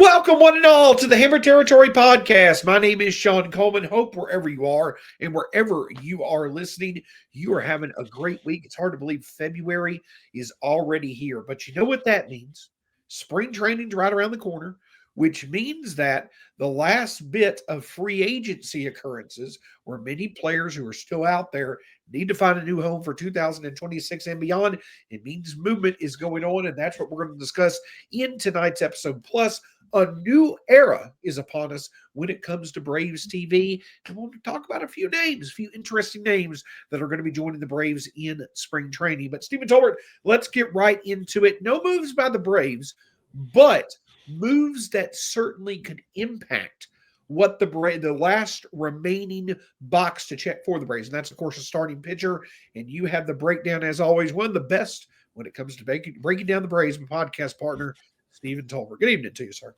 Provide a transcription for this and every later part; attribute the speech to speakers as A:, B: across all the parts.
A: Welcome, one and all, to the Hammer Territory Podcast. My name is Shawn Coleman. Hope wherever you are and wherever you are listening, you are having a great week. It's hard to believe February is already here, but you know what that means? Spring training's right around the corner, which means that the last bit of free agency occurrences, where many players who are still out there need to find a new home for 2026 and beyond, it means movement is going on, and that's what we're going to discuss in tonight's episode. Plus, a new era is upon us when it comes to Braves TV. And we'll talk about a few names, a few interesting names that are going to be joining the Braves in spring training. But Stephen Tolbert, let's get right into it. No moves by the Braves, but moves that certainly could impact what the last remaining box to check for the Braves. And that's, of course, a starting pitcher. And you have the breakdown, as always, one of the best when it comes to breaking down the Braves, my podcast partner, Stephen Tolbert. Good evening to you, sir.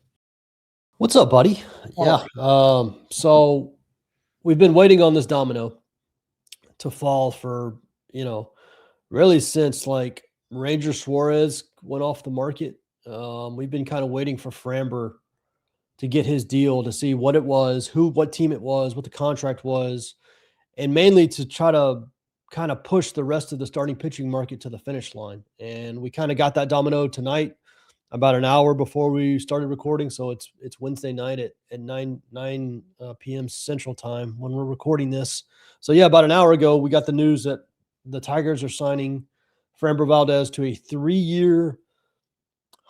B: What's up, buddy? Yeah. So we've been waiting on this domino to fall for, really since like Ranger Suarez went off the market. We've been kind of waiting for Framber to get his deal, to see what it was, what team it was, what the contract was, and mainly to try to kind of push the rest of the starting pitching market to the finish line. And we kind of got that domino tonight, about an hour before we started recording. So it's Wednesday night at 9 p.m. Central Time when we're recording this. So yeah, about an hour ago, we got the news that the Tigers are signing Framber Valdez to a 3-year,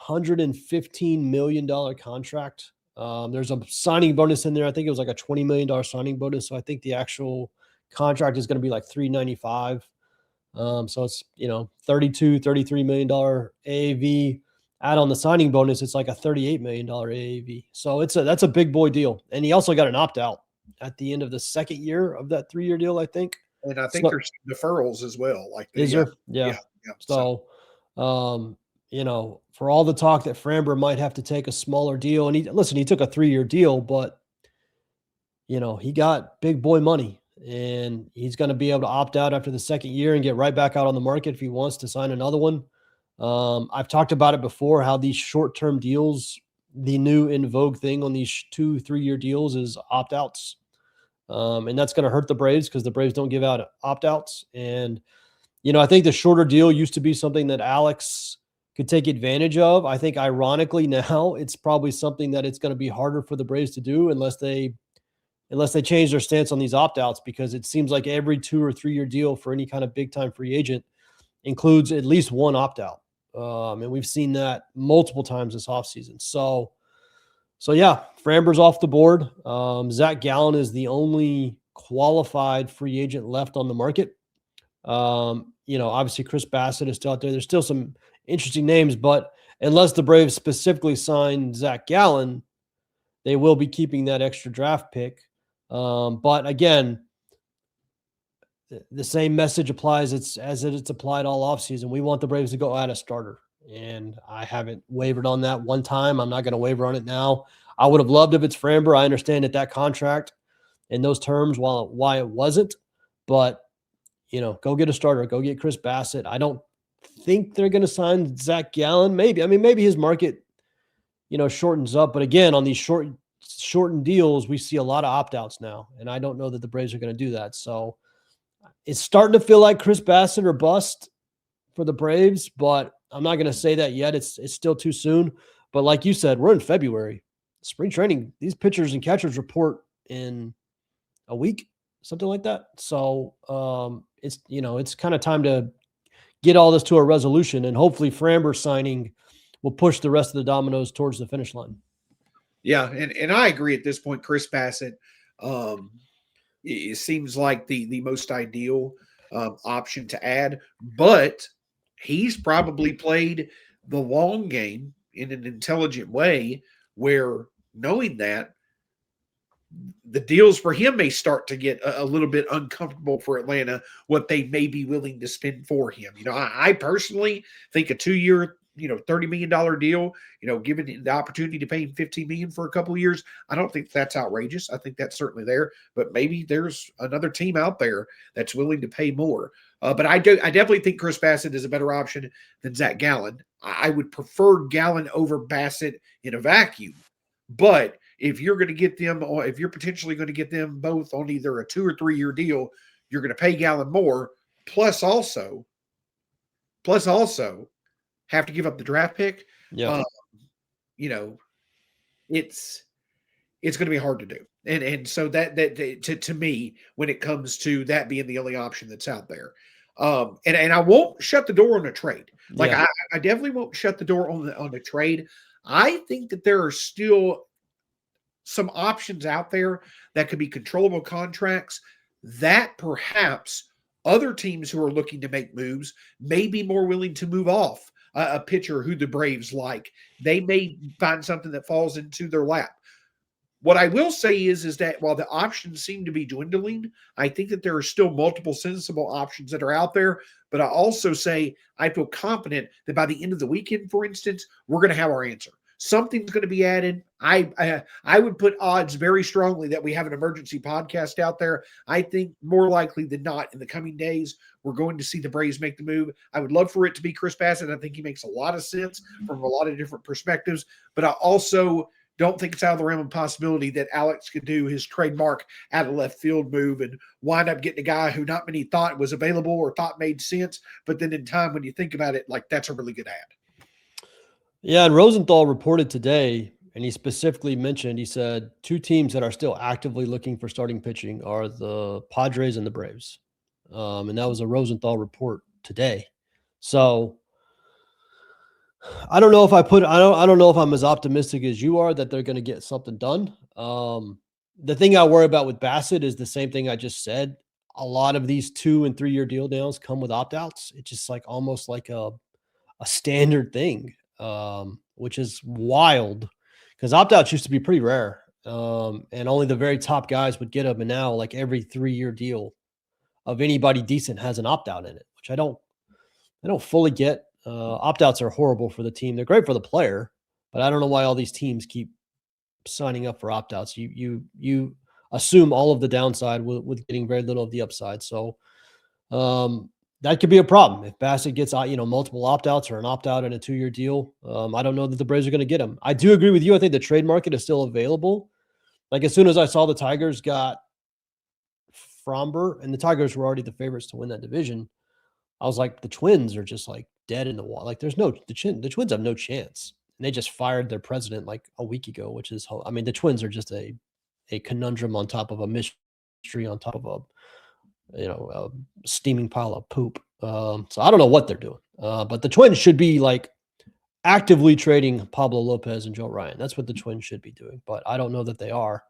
B: $115 million contract. There's a signing bonus in there. I think it was like a $20 million signing bonus. So I think the actual contract is going to be like $395. So it's, $33 million AAV. Add on the signing bonus, it's like a $38 million AAV. So that's a big boy deal. And he also got an opt-out at the end of the second year of that 3-year deal, I think.
A: And I think there's deferrals as well.
B: Is there? Yeah. So, for all the talk that Framber might have to take a smaller deal, and he took a 3-year deal, but, he got big boy money, and he's going to be able to opt out after the second year and get right back out on the market if he wants to sign another one. I've talked about it before, how these short-term deals, the new in vogue thing on these 2-3-year deals is opt-outs. And that's going to hurt the Braves because the Braves don't give out opt-outs. And, I think the shorter deal used to be something that Alex could take advantage of. I think ironically now it's probably something that it's going to be harder for the Braves to do unless they change their stance on these opt-outs, because it seems like every 2 or 3-year deal for any kind of big-time free agent includes at least one opt-out. And we've seen that multiple times this offseason. So yeah, Framber's off the board. Zach Gallen is the only qualified free agent left on the market. Obviously Chris Bassett is still out there. There's still some interesting names, but unless the Braves specifically sign Zach Gallen, they will be keeping that extra draft pick. But again, the same message applies as it's applied all offseason. We want the Braves to go add a starter, and I haven't wavered on that one time. I'm not going to waver on it now. I would have loved if it's Framber. I understand that contract and those terms, why it wasn't, but go get a starter. Go get Chris Bassett. I don't think they're going to sign Zach Gallen. Maybe his market, shortens up. But again, on these shortened deals, we see a lot of opt-outs now, and I don't know that the Braves are going to do that. So it's starting to feel like Chris Bassett or bust for the Braves, but I'm not going to say that yet. It's still too soon. But like you said, we're in February. Spring training, these pitchers and catchers report in a week, something like that. So it's kind of time to get all this to a resolution, and hopefully Framber signing will push the rest of the dominoes towards the finish line.
A: Yeah, and I agree at this point. Chris Bassett, it seems like the most ideal option to add, but he's probably played the long game in an intelligent way, where knowing that the deals for him may start to get a little bit uncomfortable for Atlanta, what they may be willing to spend for him. I personally think a 2-year, $30 million deal, given the opportunity to pay him $15 million for a couple of years, I don't think that's outrageous. I think that's certainly there, but maybe there's another team out there that's willing to pay more. But I definitely think Chris Bassett is a better option than Zach Gallen. I would prefer Gallen over Bassett in a vacuum. But if you're going to get them, or if you're potentially going to get them both on either a 2 or 3 year deal, you're going to pay Gallen more. Plus, also have to give up the draft pick.
B: Yeah.
A: Uh, you know, it's going to be hard to do. And so that to me, when it comes to that being the only option that's out there, and I won't shut the door on a trade. Like
B: Yeah.
A: I definitely won't shut the door on the trade. I think that there are still some options out there that could be controllable contracts that perhaps other teams who are looking to make moves may be more willing to move off a pitcher who the Braves like. They may find something that falls into their lap. What I will say is that while the options seem to be dwindling, I think that there are still multiple sensible options that are out there. But I also say I feel confident that by the end of the weekend, for instance, we're going to have our answer. Something's going to be added. I would put odds very strongly that we have an emergency podcast out there. I think more likely than not in the coming days, we're going to see the Braves make the move. I would love for it to be Chris Bassett. I think he makes a lot of sense from a lot of different perspectives. But I also don't think it's out of the realm of possibility that Alex could do his trademark out of left field move and wind up getting a guy who not many thought was available or thought made sense. But then in time, when you think about it, like that's a really good ad.
B: Yeah. And Rosenthal reported today, and he specifically mentioned, he said 2 teams that are still actively looking for starting pitching are the Padres and the Braves. And that was a Rosenthal report today. So I don't know if I don't know if I'm as optimistic as you are that they're going to get something done. The thing I worry about with Bassett is the same thing I just said. A lot of these 2 and 3 year deal deals come with opt outs. It's just like almost like a standard thing, which is wild because opt outs used to be pretty rare. And only the very top guys would get them. And now, like every 3 year deal of anybody decent has an opt out in it, which I don't fully get. Opt outs are horrible for the team. They're great for the player, but I don't know why all these teams keep signing up for opt outs. You assume all of the downside with getting very little of the upside. So that could be a problem if Bassett gets multiple opt outs or an opt out in a 2 year deal. I don't know that the Braves are going to get him. I do agree with you. I think the trade market is still available. Like as soon as I saw the Tigers got Framber, and the Tigers were already the favorites to win that division, I was like, the Twins are just like dead in the water. Like there's the Twins have no chance. And they just fired their president like a week ago, which is, I mean, the Twins are just a conundrum on top of a mystery on top of a steaming pile of poop. So I don't know what they're doing. But the Twins should be like actively trading Pablo Lopez and Joe Ryan. That's what the Twins should be doing, but I don't know that they are.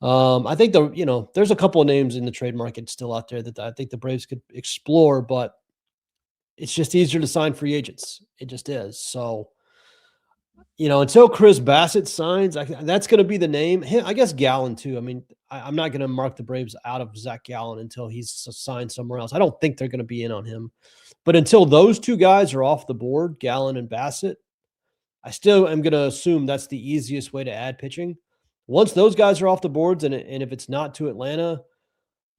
B: I think there's a couple of names in the trade market still out there that I think the Braves could explore, but it's just easier to sign free agents. It just is. So, until Chris Bassett signs, that's going to be the name. I guess Gallen too. I mean, I'm not going to mark the Braves out of Zach Gallen until he's signed somewhere else. I don't think they're going to be in on him. But until those 2 guys are off the board, Gallen and Bassett, I still am going to assume that's the easiest way to add pitching. Once those guys are off the boards, and if it's not to Atlanta,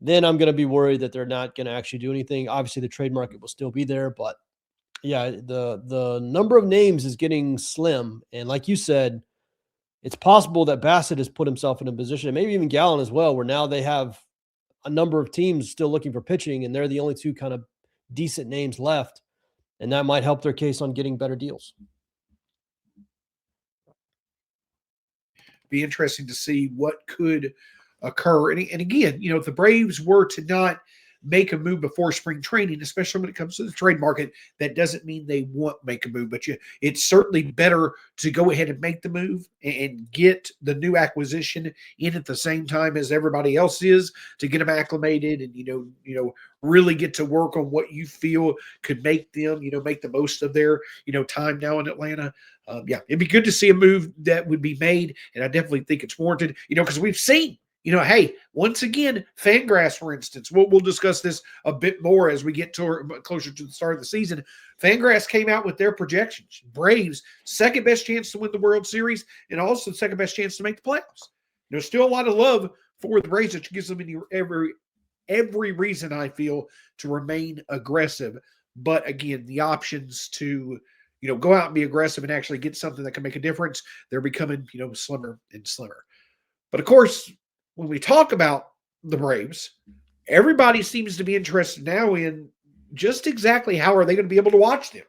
B: then I'm going to be worried that they're not going to actually do anything. Obviously, the trade market will still be there, but yeah, the number of names is getting slim. And like you said, it's possible that Bassett has put himself in a position, and maybe even Gallen as well, where now they have a number of teams still looking for pitching, and they're the only 2 kind of decent names left. And that might help their case on getting better deals.
A: Be interesting to see what could occur. And again, if the Braves were to not make a move before spring training, especially when it comes to the trade market, that doesn't mean they won't make a move. But it's certainly better to go ahead and make the move and get the new acquisition in at the same time as everybody else is, to get them acclimated and really get to work on what you feel could make them make the most of their time now in Atlanta. It'd be good to see a move that would be made, and I definitely think it's warranted. Because we've seen. Hey, once again, Fangraphs, for instance, we'll discuss this a bit more as we get closer to the start of the season. Fangraphs came out with their projections. Braves, second best chance to win the World Series, and also second best chance to make the playoffs. There's still a lot of love for the Braves, which gives them every reason, I feel, to remain aggressive. But again, the options to go out and be aggressive and actually get something that can make a difference, they're becoming, slimmer and slimmer. But of course, when we talk about the Braves, everybody seems to be interested now in just exactly how are they going to be able to watch them,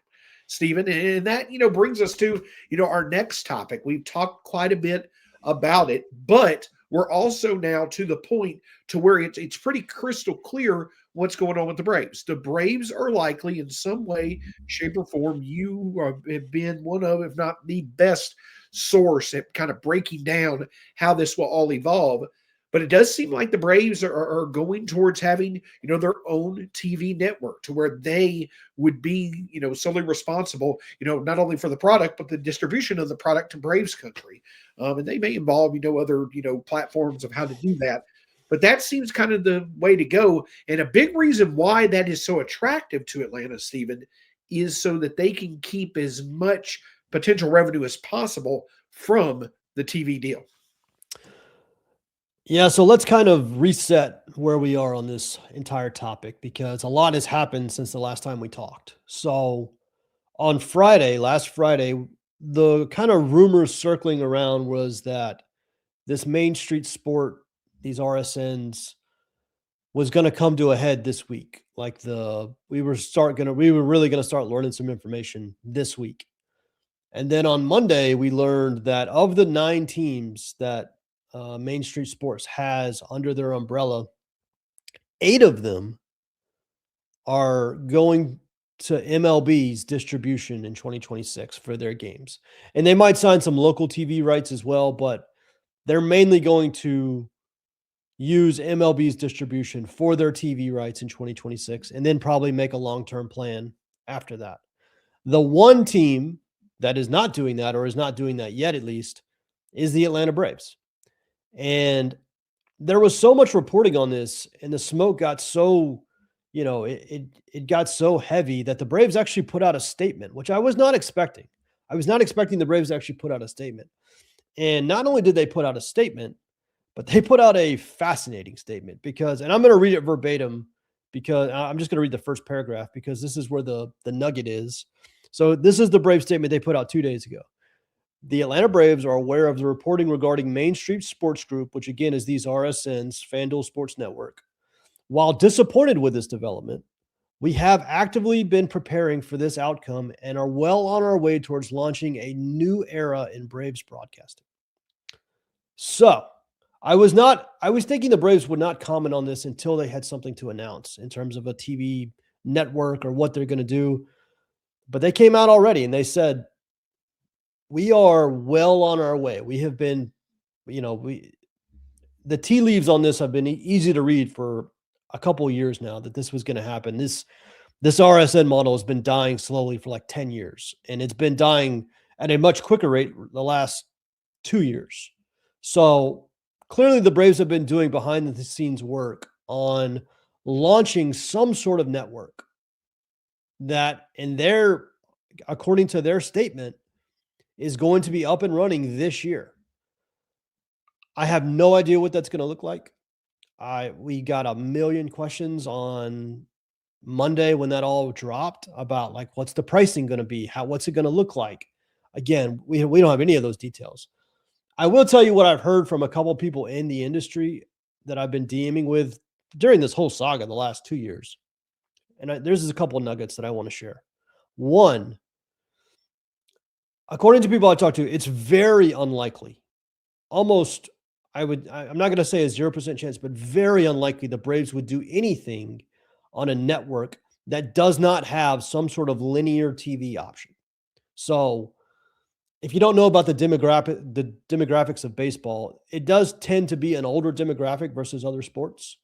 A: Stephen. And that, brings us to, our next topic. We've talked quite a bit about it, but we're also now to the point to where it's pretty crystal clear what's going on with the Braves. The Braves are likely in some way, shape, or form, you have been one of, if not the best source at kind of breaking down how this will all evolve. But it does seem like the Braves are going towards having, their own TV network to where they would be, solely responsible, not only for the product, but the distribution of the product to Braves country. And they may involve, other, platforms of how to do that. But that seems kind of the way to go. And a big reason why that is so attractive to Atlanta, Stephen, is so that they can keep as much potential revenue as possible from the TV deal.
B: Yeah, so let's kind of reset where we are on this entire topic because a lot has happened since the last time we talked. So on last Friday, the kind of rumors circling around was that this Main Street sport, these RSNs, was going to come to a head this week. Like we were really going to start learning some information this week. And then on Monday, we learned that of the 9 teams that Main Street Sports has under their umbrella, 8 of them are going to MLB's distribution in 2026 for their games. And they might sign some local TV rights as well, but they're mainly going to use MLB's distribution for their TV rights in 2026 and then probably make a long-term plan after that. The one team that is not doing that, or is not doing that yet at least, is the Atlanta Braves. And there was so much reporting on this, and the smoke got so, it got so heavy that the Braves actually put out a statement, which I was not expecting. I was not expecting the Braves to actually put out a statement. And not only did they put out a statement, but they put out a fascinating statement because, and I'm going to read it verbatim because I'm just going to read the first paragraph because this is where the nugget is. So this is the Brave statement they put out 2 days ago. The Atlanta Braves are aware of the reporting regarding Main Street Sports Group, which again is these RSNs, FanDuel Sports Network. While disappointed with this development, we have actively been preparing for this outcome and are well on our way towards launching a new era in Braves broadcasting. So I was thinking the Braves would not comment on this until they had something to announce in terms of a TV network or what they're going to do. But they came out already and they said, we are well on our way. We have been, the tea leaves on this have been easy to read for a couple of years now that this was going to happen. This RSN model has been dying slowly for like 10 years, and it's been dying at a much quicker rate the last 2 years. So clearly the Braves have been doing behind the scenes work on launching some sort of network that according to their statement, is going to be up and running this year. I have no idea what that's going to look like. We got a million questions on Monday when that all dropped about like, what's the pricing going to be? What's it going to look like? Again, we don't have any of those details. I will tell you what I've heard from a couple of people in the industry that I've been DMing with during this whole saga the last 2 years. And there's a couple of nuggets that I want to share. One, according to people I talked to, it's very unlikely. I'm not going to say a 0% chance, but very unlikely the Braves would do anything on a network that does not have some sort of linear TV option. So if you don't know about the demographics of baseball, it does tend to be an older demographic versus other sports.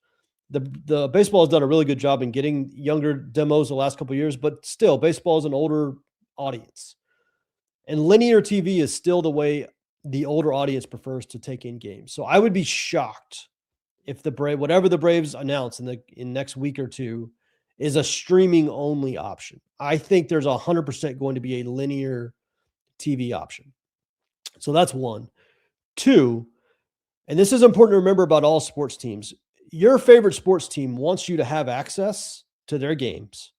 B: The baseball has done a really good job in getting younger demos the last couple of years, but still, baseball is an older audience. And linear TV is still the way the older audience prefers to take in games. So I would be shocked if whatever the Braves announce in next week or two is a streaming only option. I think there's 100% going to be a linear TV option. So that's one. Two, and this is important to remember about all sports teams. Your favorite sports team wants you to have access to their games,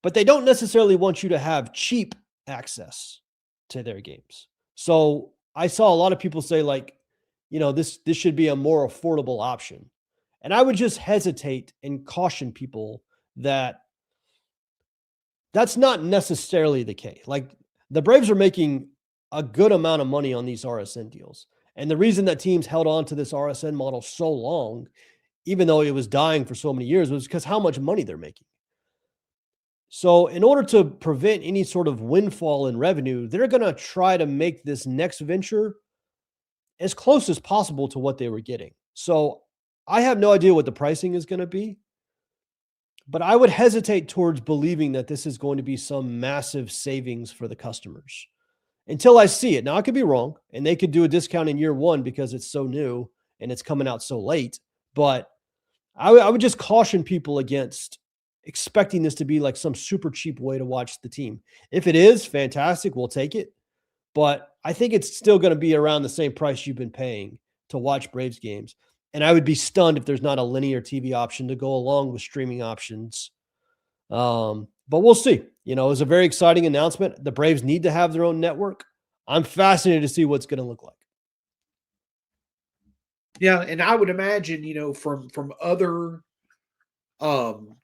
B: but they don't necessarily want you to have cheap access to their games. So I saw a lot of people say like, this should be a more affordable option. And I would just hesitate and caution people that that's not necessarily the case. Like the Braves are making a good amount of money on these RSN deals. And the reason that teams held on to this RSN model so long, even though it was dying for so many years, was because how much money they're making. So, in order to prevent any sort of windfall in revenue, they're going to try to make this next venture as close as possible to what they were getting. So, I have no idea what the pricing is going to be, but I would hesitate towards believing that this is going to be some massive savings for the customers until I see it. Now, I could be wrong, and they could do a discount in year one because it's so new and it's coming out so late. But I would just caution people against expecting this to be like some super cheap way to watch the team. If it is, fantastic, we'll take it. But I think it's still going to be around the same price you've been paying to watch Braves games. And I would be stunned if there's not a linear TV option to go along with streaming options. But we'll see. It was a very exciting announcement. The Braves need to have their own network. I'm fascinated to see what's going to look like.
A: Yeah, and I would imagine, from other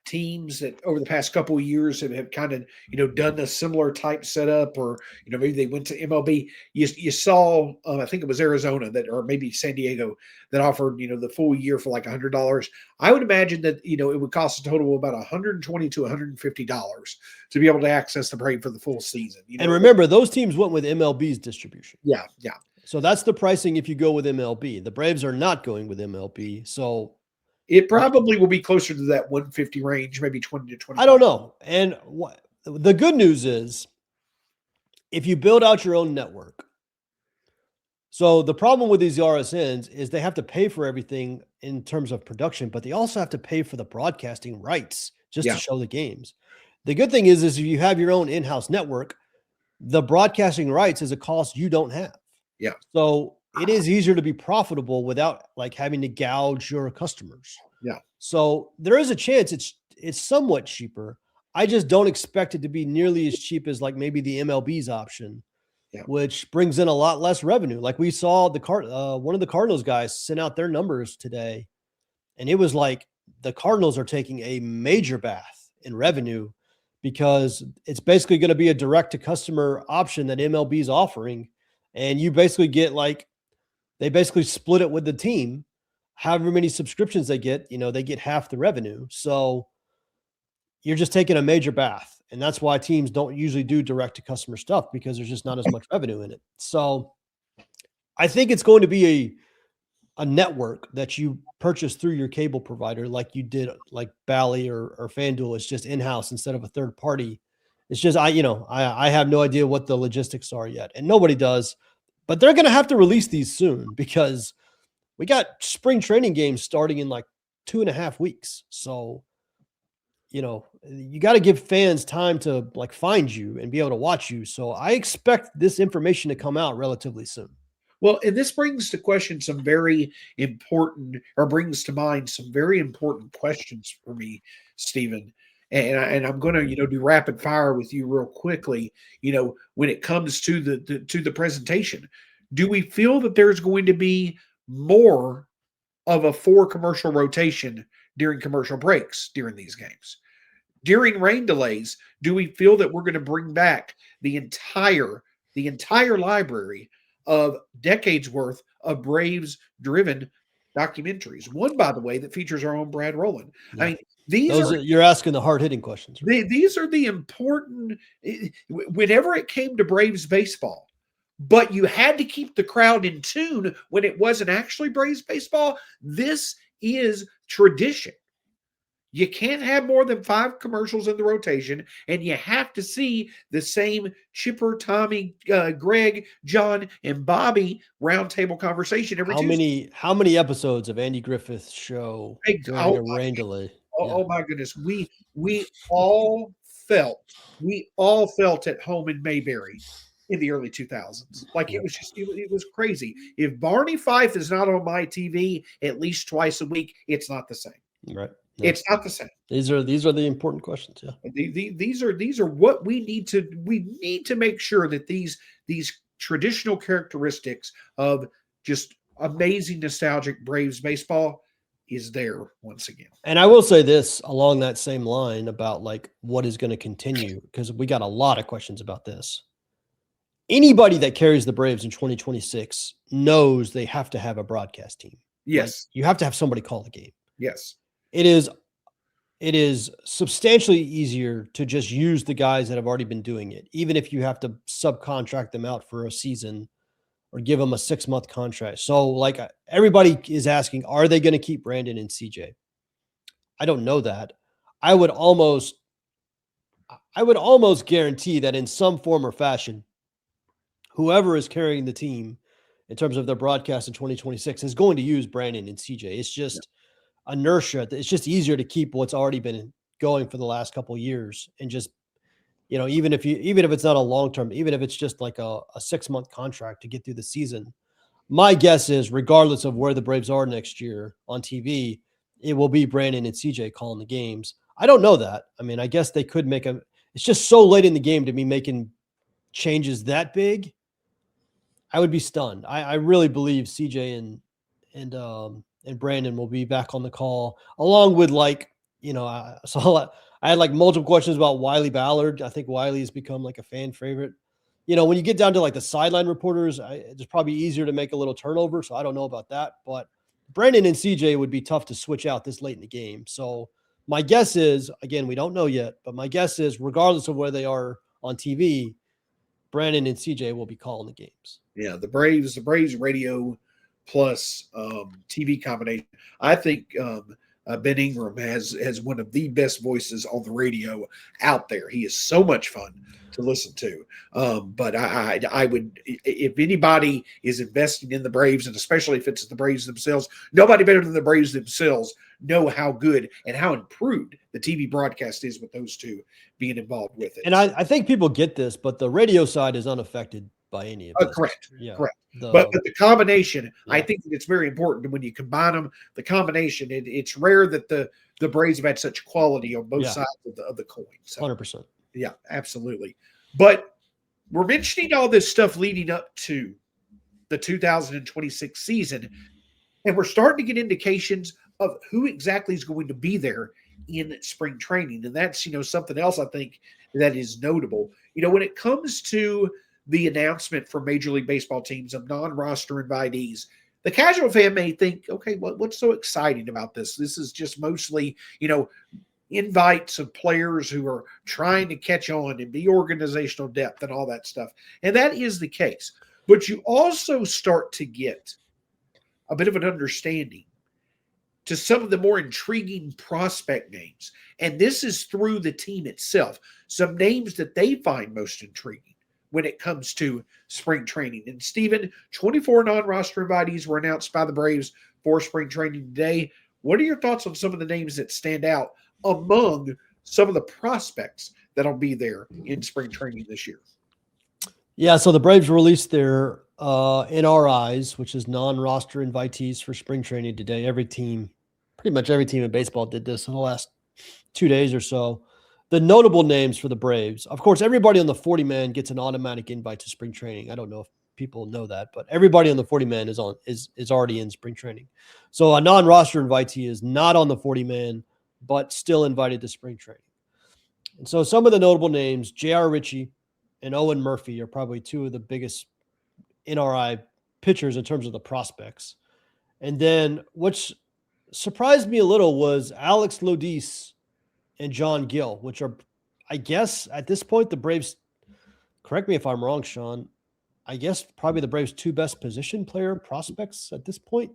A: teams that over the past couple of years have kind of, done a similar type setup, or, maybe they went to MLB. You saw, I think it was Arizona or maybe San Diego that offered, the full year for like $100. I would imagine that, it would cost a total of about $120 to $150 to be able to access the Brave for the full season.
B: And remember, those teams went with MLB's distribution.
A: Yeah.
B: So that's the pricing if you go with MLB. The Braves are not going with MLB. So
A: it probably will be closer to that 150 range, maybe 20 to 25.
B: I don't know. And the good news is if you build out your own network. So the problem with these RSNs is they have to pay for everything in terms of production, but they also have to pay for the broadcasting rights just to show the games. The good thing is if you have your own in-house network, the broadcasting rights is a cost you don't have.
A: Yeah.
B: So it is easier to be profitable without like having to gouge your customers.
A: Yeah.
B: So there is a chance it's somewhat cheaper. I just don't expect it to be nearly as cheap as like maybe the MLB's option, which brings in a lot less revenue. Like we saw one of the Cardinals guys sent out their numbers today, and it was like the Cardinals are taking a major bath in revenue because it's basically going to be a direct to customer option that MLB's offering. And you basically get they basically split it with the team. However many subscriptions they get, they get half the revenue. So you're just taking a major bath. And that's why teams don't usually do direct to customer stuff because there's just not as much revenue in it. So I think it's going to be a network that you purchase through your cable provider, like you did, like Bally or FanDuel. It's just in-house instead of a third party. It's just, I have no idea what the logistics are yet, and nobody does, but they're going to have to release these soon because we got spring training games starting in like 2.5 weeks. So, you got to give fans time to like find you and be able to watch you. So I expect this information to come out relatively soon.
A: Well, and this brings to question some very important, or brings to mind some very important questions for me, Stephen. And I'm going to do rapid fire with you real quickly. When it comes to the presentation, do we feel that there's going to be more of a 4 commercial rotation during commercial breaks during these games? During rain delays, do we feel that we're going to bring back the entire library of decades worth of Braves driven documentaries? One, by the way, that features our own Brad Rowland. Yeah. I mean,
B: you're asking the hard hitting questions.
A: Right? These are the important. Whenever it came to Braves baseball, but you had to keep the crowd in tune when it wasn't actually Braves baseball. This is tradition. You can't have more than 5 commercials in the rotation, and you have to see the same Chipper, Tommy, Greg, John, and Bobby roundtable conversation every Tuesday.
B: How many episodes of Andy Griffith's show during a rain delay?
A: Oh my goodness. We all felt at home in Mayberry in the early 2000s. Like it was crazy. If Barney Fife is not on my TV at least twice a week, it's not the same.
B: Right. No.
A: It's not the same.
B: These are the important questions. Yeah.
A: These are what we need to make sure that these traditional characteristics of just amazing nostalgic Braves baseball is there once again.
B: And I will say this along that same line about like what is going to continue, because we got a lot of questions about this. Anybody that carries the Braves in 2026 knows they have to have a broadcast team. Like,
A: Yes.
B: you have to have somebody call the game.
A: Yes.
B: It is substantially easier to just use the guys that have already been doing it, even if you have to subcontract them out for a season or give them a 6-month contract. So like everybody is asking, are they going to keep Brandon and CJ? I don't know that. I would almost guarantee that in some form or fashion, whoever is carrying the team in terms of their broadcast in 2026 is going to use Brandon and CJ. It's just inertia. It's just easier to keep what's already been going for the last couple of years. And just, even if it's not a long-term, even if it's just like a 6-month contract to get through the season, my guess is regardless of where the Braves are next year on TV, it will be Brandon and CJ calling the games. I don't know that. I mean, I guess they could it's just so late in the game to be making changes that big. I would be stunned. I really believe CJ and Brandon will be back on the call, along with I had like multiple questions about Wiley Ballard. I think Wiley has become like a fan favorite. When you get down to like the sideline reporters, it's probably easier to make a little turnover. So I don't know about that, but Brandon and CJ would be tough to switch out this late in the game. So my guess is, again, we don't know yet, but my guess is regardless of where they are on TV, Brandon and CJ will be calling the games.
A: Yeah, the Braves radio plus TV combination. I think Ben Ingram has one of the best voices on the radio out there. He is so much fun to listen to. But I would, if anybody is investing in the Braves, and especially if it's the Braves themselves, nobody better than the Braves themselves know how good and how improved the TV broadcast is with those two being involved with it.
B: And I think people get this, but the radio side is unaffected by any of this.
A: Correct.
B: Yeah.
A: Correct. But the combination, I think that it's very important when you combine them. The combination, it's rare that the Braves have had such quality on both sides of the coin. So,
B: 100%.
A: Yeah, absolutely. But we're mentioning all this stuff leading up to the 2026 season, and we're starting to get indications of who exactly is going to be there in spring training. And that's, something else I think that is notable. When it comes to the announcement for Major League Baseball teams of non-roster invitees, the casual fan may think, okay, what's so exciting about this? This is just mostly, invites of players who are trying to catch on and be organizational depth and all that stuff. And that is the case. But you also start to get a bit of an understanding to some of the more intriguing prospect names. And this is through the team itself. Some names that they find most intriguing when it comes to spring training. And Stephen, 24 non-roster invitees were announced by the Braves for spring training today. What are your thoughts on some of the names that stand out among some of the prospects that'll be there in spring training this year?
B: Yeah, so the Braves released their NRIs, which is non-roster invitees for spring training today. Pretty much every team in baseball did this in the last 2 days or so. The notable names for the Braves, of course, everybody on the 40-man gets an automatic invite to spring training. I don't know if people know that, but everybody on the 40-man is already in spring training. So a non-roster invitee is not on the 40-man, but still invited to spring training. And so some of the notable names, J.R. Ritchie and Owen Murphy, are probably two of the biggest NRI pitchers in terms of the prospects. And then which surprised me a little was Alex Lodis and John Gill, which are, I guess, at this point, the Braves, correct me if I'm wrong, Shawn, I guess probably the Braves' two best position player prospects at this point.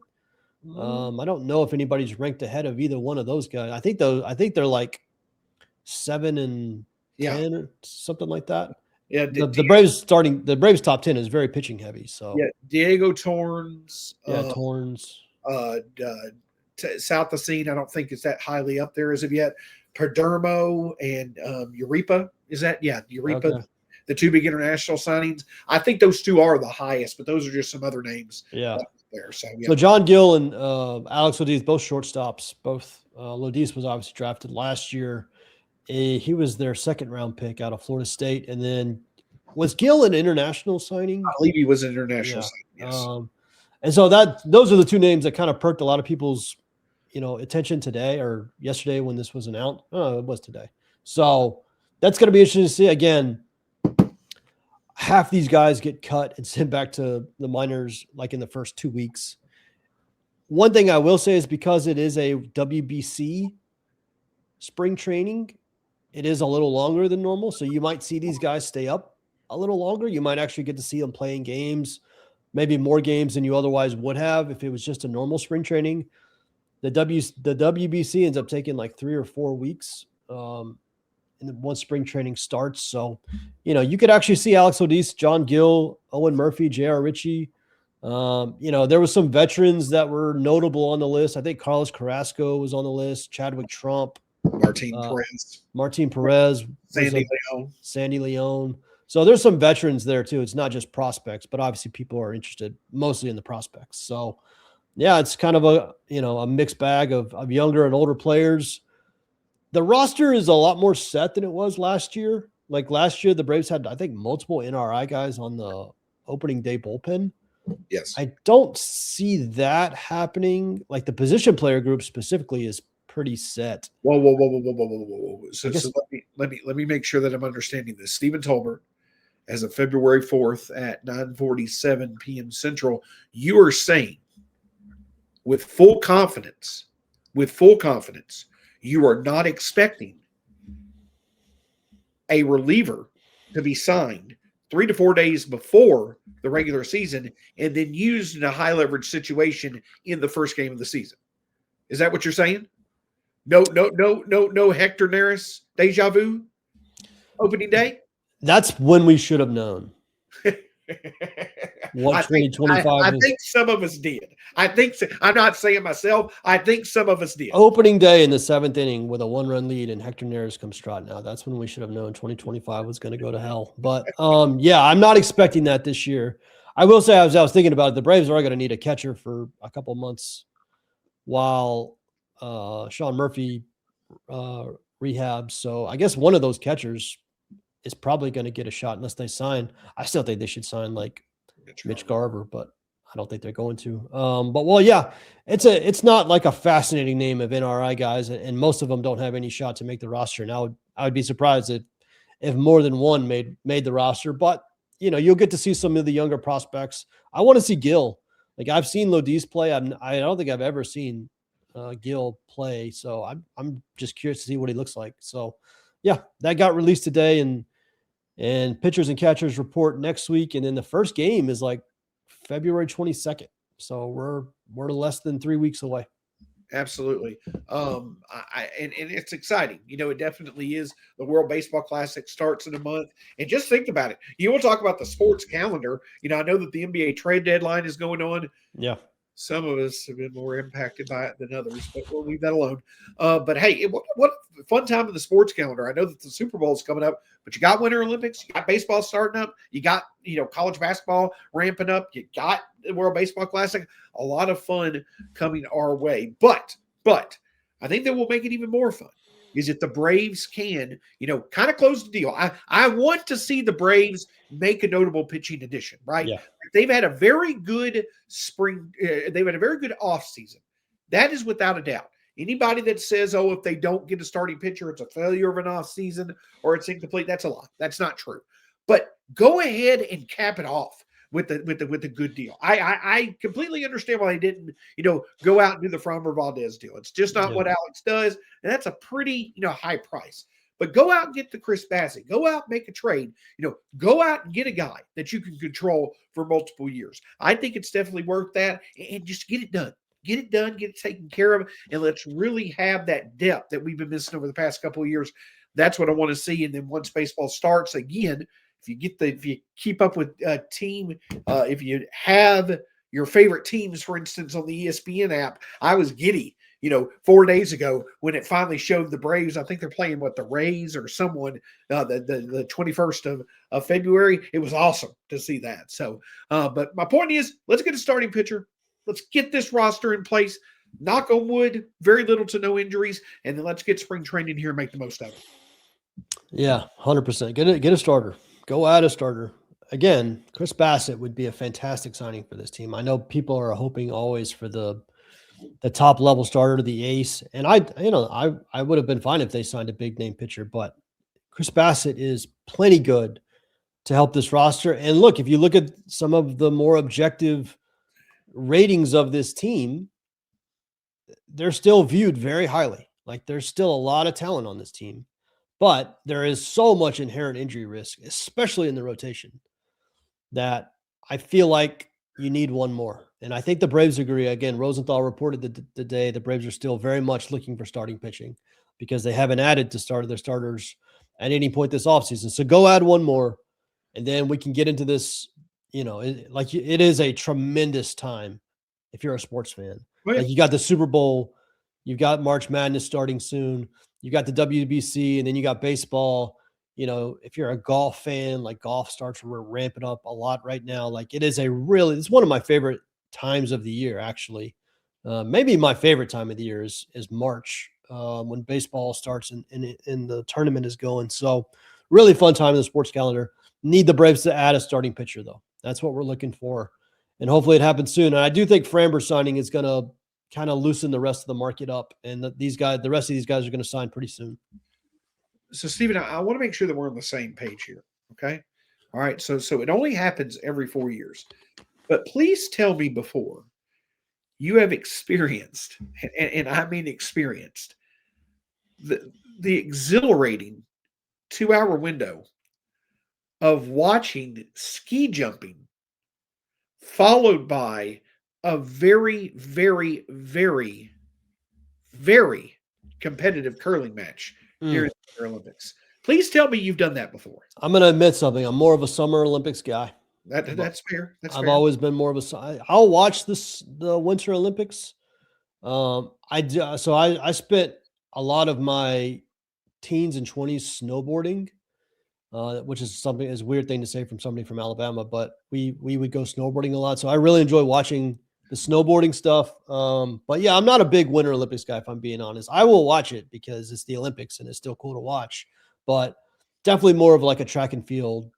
B: I don't know if anybody's ranked ahead of either one of those guys. I think they're like 7 and 10 or something like that.
A: Yeah,
B: the Braves top 10 is very pitching heavy. So
A: Diego Torrens,
B: Torrens,
A: South Scene. I don't think it's that highly up there as of yet. Perdermo and Uripa. Is that Uripa? Okay. The two big international signings. I think those two are the highest, but those are just some other names.
B: Yeah.
A: There. So
B: John Gill and Alex Lodis, both shortstops, both Lodis was obviously drafted last year. He was their second-round pick out of Florida State. And then was Gill an international signing?
A: I believe he was an international
B: Yeah.
A: signing, yes.
B: And so those are the two names that kind of perked a lot of people's, attention today or yesterday when this was announced. Oh, it was today. So that's going to be interesting to see. Again, half these guys get cut and sent back to the minors like in the first 2 weeks. One thing I will say is because it is a WBC spring training, it is a little longer than normal. So you might see these guys stay up a little longer. You might actually get to see them playing games, maybe more games than you otherwise would have if it was just a normal spring training. The WBC ends up taking like 3 or 4 weeks and once spring training starts. So, you could actually see Alex Lodis, John Gill, Owen Murphy, J.R. Ritchie. There was some veterans that were notable on the list. I think Carlos Carrasco was on the list, Chadwick Trump, Martin Perez, Sandy Leon. So there's some veterans there too. It's not just prospects, but obviously people are interested mostly in the prospects. So yeah, it's kind of a mixed bag of younger and older players. The roster is a lot more set than it was last year. Like last year, the Braves had, I think, multiple NRI guys on the opening day bullpen.
A: Yes.
B: I don't see that happening. Like the position player group specifically is pretty set.
A: Whoa. So let me make sure that I'm understanding this. Stephen Tolbert, as of February 4th at 9:47 p.m. Central, you are saying with full confidence, you are not expecting a reliever to be signed 3 to 4 days before the regular season and then used in a high leverage situation in the first game of the season. Is that what you're saying? No Hector Neris deja vu opening day?
B: That's when we should have known.
A: I think some of us did. I think so. I'm not saying myself. I think some of us did.
B: Opening day in the 7th inning with a 1-run lead and Hector Neris comes trotting out. That's when we should have known 2025 was going to go to hell. But yeah, I'm not expecting that this year. I will say, as I was thinking about it, the Braves are going to need a catcher for a couple months while Shawn Murphy rehabs. So I guess one of those catchers is probably going to get a shot unless they sign. I still think they should sign like Mitch Garver, but I don't think they're going to. But well, yeah, it's not like a fascinating name of NRI guys, and most of them don't have any shot to make the roster. Now I would be surprised if more than one made the roster. But you'll get to see some of the younger prospects. I want to see Gill. Like I've seen Lodis play. I don't think I've ever seen Gill play. So I'm just curious to see what he looks like. So yeah, that got released today, and pitchers and catchers report next week. And then the first game is like February 22nd. So we're less than 3 weeks away.
A: Absolutely. And it's exciting. It definitely is. The World Baseball Classic starts in a month. And just think about it. You want to talk about the sports calendar. I know that the NBA trade deadline is going on.
B: Yeah.
A: Some of us have been more impacted by it than others, but we'll leave that alone. But hey, what a fun time in the sports calendar. I know that the Super Bowl is coming up, but you got Winter Olympics, you got baseball starting up, you got college basketball ramping up, you got the World Baseball Classic. A lot of fun coming our way. But I think that will make it even more fun is if the Braves can, kind of close the deal. I want to see the Braves make a notable pitching addition, right?
B: Yeah.
A: They've had a very good spring. They've had a very good offseason. That is without a doubt. Anybody that says, oh, if they don't get a starting pitcher, it's a failure of an offseason or it's incomplete, that's a lie. That's not true. But go ahead and cap it off with a good deal. I completely understand why they didn't, go out and do the Framber Valdez deal. It's just not what Alex does. And that's a pretty, high price. But go out and get the Chris Bassett. Go out and make a trade. Go out and get a guy that you can control for multiple years. I think it's definitely worth that. And just get it done. Get it done. Get it taken care of. And let's really have that depth that we've been missing over the past couple of years. That's what I want to see. And then once baseball starts again, if you keep up with a team, if you have your favorite teams, for instance, on the ESPN app, I was giddy, 4 days ago when it finally showed the Braves. I think they're playing the Rays or someone, the 21st of February. It was awesome to see that. So, but my point is, let's get a starting pitcher. Let's get this roster in place. knock on wood, very little to no injuries, and then let's get spring training here and make the most of it.
B: Yeah, 100%. Get a starter. Go add a starter. Again, Chris Bassett would be a fantastic signing for this team. I know people are hoping always for the top level starter, the ace, and I would have been fine if they signed a big name pitcher, but Chris Bassett is plenty good to help this roster. And look, if you look at some of the more objective ratings of this team, they're still viewed very highly. Like there's still a lot of talent on this team, but there is so much inherent injury risk, especially in the rotation, that I feel like you need one more. And I think the Braves agree. Again, Rosenthal reported the day the Braves are still very much looking for starting pitching because they haven't added to their starters at any point this offseason. So go add one more, and then we can get into this. It is a tremendous time if you're a sports fan.
A: Oh, yeah.
B: Like you got the Super Bowl, you've got March Madness starting soon, you got the WBC, and then you got baseball. If you're a golf fan, like golf starts ramping up a lot right now. Like it's one of my favorite times of the year, actually. Maybe my favorite time of the year is March, when baseball starts and the tournament is going. So really fun time in the sports calendar. Need the Braves to add a starting pitcher, though. That's what we're looking for. And hopefully it happens soon. And I do think Framber signing is going to kind of loosen the rest of the market up. And the rest of these guys are going to sign pretty soon.
A: So, Stephen, I want to make sure that we're on the same page here. Okay. All right. So it only happens every 4 years. But please tell me before you have experienced, and I mean experienced, the exhilarating 2-hour window of watching ski jumping followed by a very, very, very, very competitive curling match during the Olympics. Please tell me you've done that before.
B: I'm going to admit something. I'm more of a Summer Olympics guy.
A: That's fair.
B: I've always been more of I'll watch the Winter Olympics. I spent a lot of my teens and 20s snowboarding, which is a weird thing to say from somebody from Alabama, but we would go snowboarding a lot. So I really enjoy watching the snowboarding stuff. But yeah, I'm not a big Winter Olympics guy, if I'm being honest. I will watch it because it's the Olympics and it's still cool to watch, but definitely more of like a track and field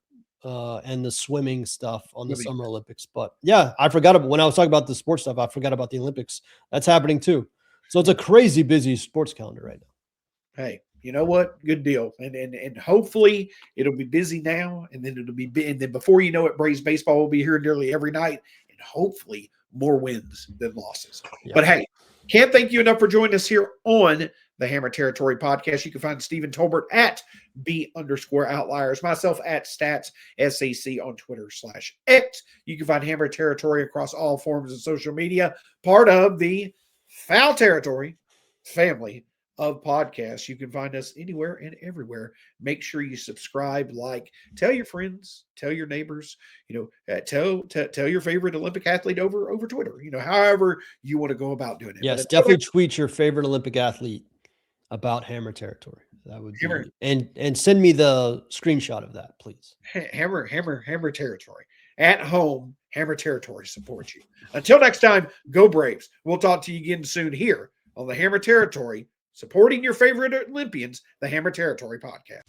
B: and the swimming stuff on the Summer Olympics. But yeah, I forgot when I was talking about the sports stuff, I forgot about the Olympics. That's happening too. So it's a crazy busy sports calendar right now.
A: Hey, you know what? Good deal. And hopefully it'll be busy now, and then and then before you know it, Braves baseball will be here nearly every night, and hopefully more wins than losses. Yeah. But hey, can't thank you enough for joining us here on the Hammer Territory podcast. You can find Stephen Tolbert at B_outliers, myself at Stats SAC on Twitter/X. You can find Hammer Territory across all forms of social media, part of the Foul Territory family of podcasts. You can find us anywhere and everywhere. Make sure you subscribe, tell your friends, tell your neighbors, tell your favorite Olympic athlete over Twitter, however you want to go about doing it.
B: Yes, definitely tweet your favorite Olympic athlete about Hammer Territory. That would be, and send me the screenshot of that, please.
A: Hammer Territory. At home, Hammer Territory supports you. Until next time, go Braves. We'll talk to you again soon here on the Hammer Territory, supporting your favorite Olympians, the Hammer Territory podcast.